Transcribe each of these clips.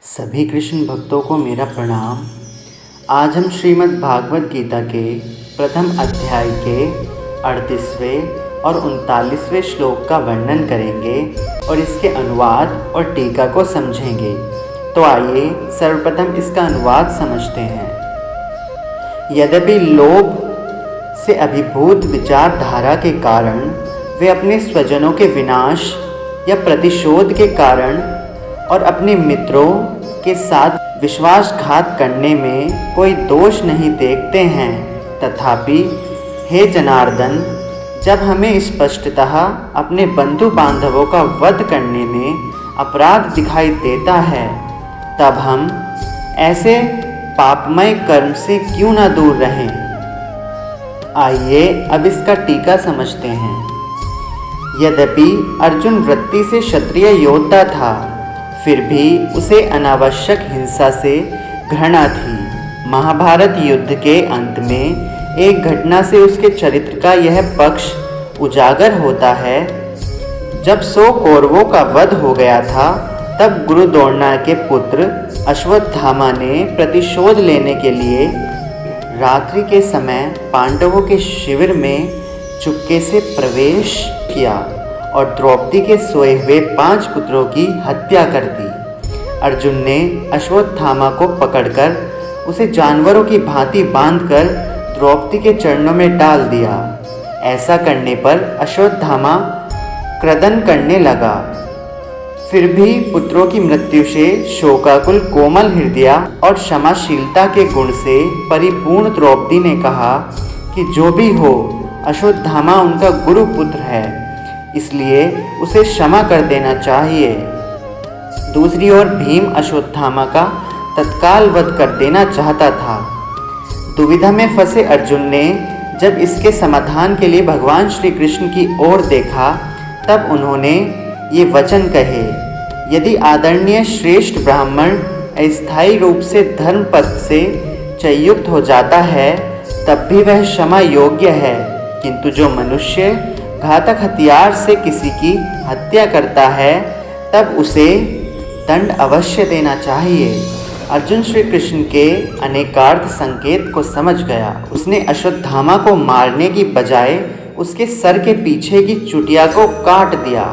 सभी कृष्ण भक्तों को मेरा प्रणाम। आज हम श्रीमद् भागवत गीता के प्रथम अध्याय के 38वें और 39वें श्लोक का वर्णन करेंगे और इसके अनुवाद और टीका को समझेंगे। तो आइए सर्वप्रथम इसका अनुवाद समझते हैं। यद्यपि लोभ से अभिभूत विचारधारा के कारण वे अपने स्वजनों के विनाश या प्रतिशोध के कारण और अपने मित्रों के साथ विश्वासघात करने में कोई दोष नहीं देखते हैं, तथापि हे जनार्दन, जब हमें स्पष्टतः अपने बंधु बांधवों का वध करने में अपराध दिखाई देता है, तब हम ऐसे पापमय कर्म से क्यों न दूर रहें। आइए अब इसका टीका समझते हैं। यद्यपि अर्जुन वृत्ति से क्षत्रिय योद्धा था, फिर भी उसे अनावश्यक हिंसा से घृणा थी। महाभारत युद्ध के अंत में एक घटना से उसके चरित्र का यह पक्ष उजागर होता है। जब 100 कौरवों का वध हो गया था, तब गुरु द्रोण के पुत्र अश्वत्थामा ने प्रतिशोध लेने के लिए रात्रि के समय पांडवों के शिविर में चुपके से प्रवेश किया और द्रौपदी के सोए हुए 5 पुत्रों की हत्या कर दी। अर्जुन ने अश्वत्थामा को पकड़कर उसे जानवरों की भांति बांधकर द्रौपदी के चरणों में डाल दिया। ऐसा करने पर अश्वत्थामा क्रदन करने लगा। फिर भी पुत्रों की मृत्यु से शोकाकुल कोमल हृदय और क्षमाशीलता के गुण से परिपूर्ण द्रौपदी ने कहा कि जो भी हो, अश्वत्थामा उनका गुरु पुत्र है, इसलिए उसे क्षमा कर देना चाहिए। दूसरी ओर भीम अश्वत्थामा का तत्काल वध कर देना चाहता था। दुविधा में फंसे अर्जुन ने जब इसके समाधान के लिए भगवान श्री कृष्ण की ओर देखा, तब उन्होंने ये वचन कहे, यदि आदरणीय श्रेष्ठ ब्राह्मण अस्थायी रूप से धर्म पथ से च्युत हो जाता है, तब भी वह क्षमा योग्य है, किंतु जो मनुष्य घातक हथियार से किसी की हत्या करता है, तब उसे दंड अवश्य देना चाहिए। अर्जुन श्री कृष्ण के अनेकार्थ संकेत को समझ गया। उसने अश्वत्थामा को मारने की बजाय उसके सर के पीछे की चुटिया को काट दिया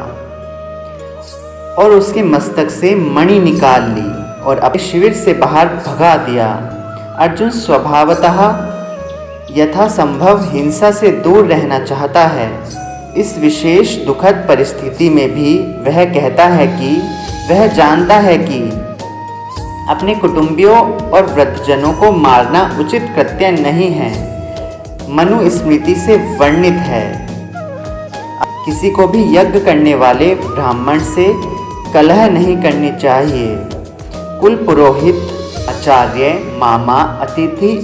और उसके मस्तक से मणि निकाल ली और अपने शिविर से बाहर भगा दिया। अर्जुन स्वभावतः यथासंभव हिंसा से दूर रहना चाहता है। इस विशेष दुखद परिस्थिति में भी वह कहता है कि वह जानता है कि अपने कुटुंबियों और वृद्धजनों को मारना उचित कृत्य नहीं है। मनुस्मृति से वर्णित है, किसी को भी यज्ञ करने वाले ब्राह्मण से कलह नहीं करनी चाहिए। कुल पुरोहित, आचार्य, मामा, अतिथि,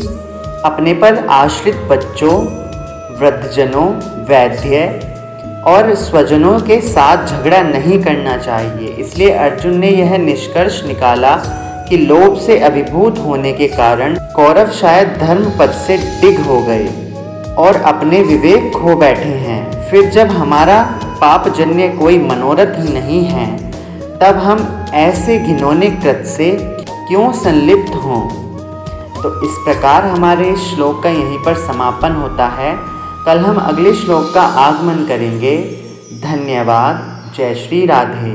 अपने पर आश्रित बच्चों, वृद्धजनों, वैद्य और स्वजनों के साथ झगड़ा नहीं करना चाहिए। इसलिए अर्जुन ने यह निष्कर्ष निकाला कि लोभ से अभिभूत होने के कारण कौरव शायद धर्म पथ से डिग हो गए और अपने विवेक खो बैठे हैं। फिर जब हमारा पापजन्य कोई मनोरथ ही नहीं है, तब हम ऐसे घिनौने कृत्य से क्यों संलिप्त हों। तो इस प्रकार हमारे श्लोक का यहीं पर समापन होता है। कल हम अगले श्लोक का आगमन करेंगे। धन्यवाद। जय श्री राधे।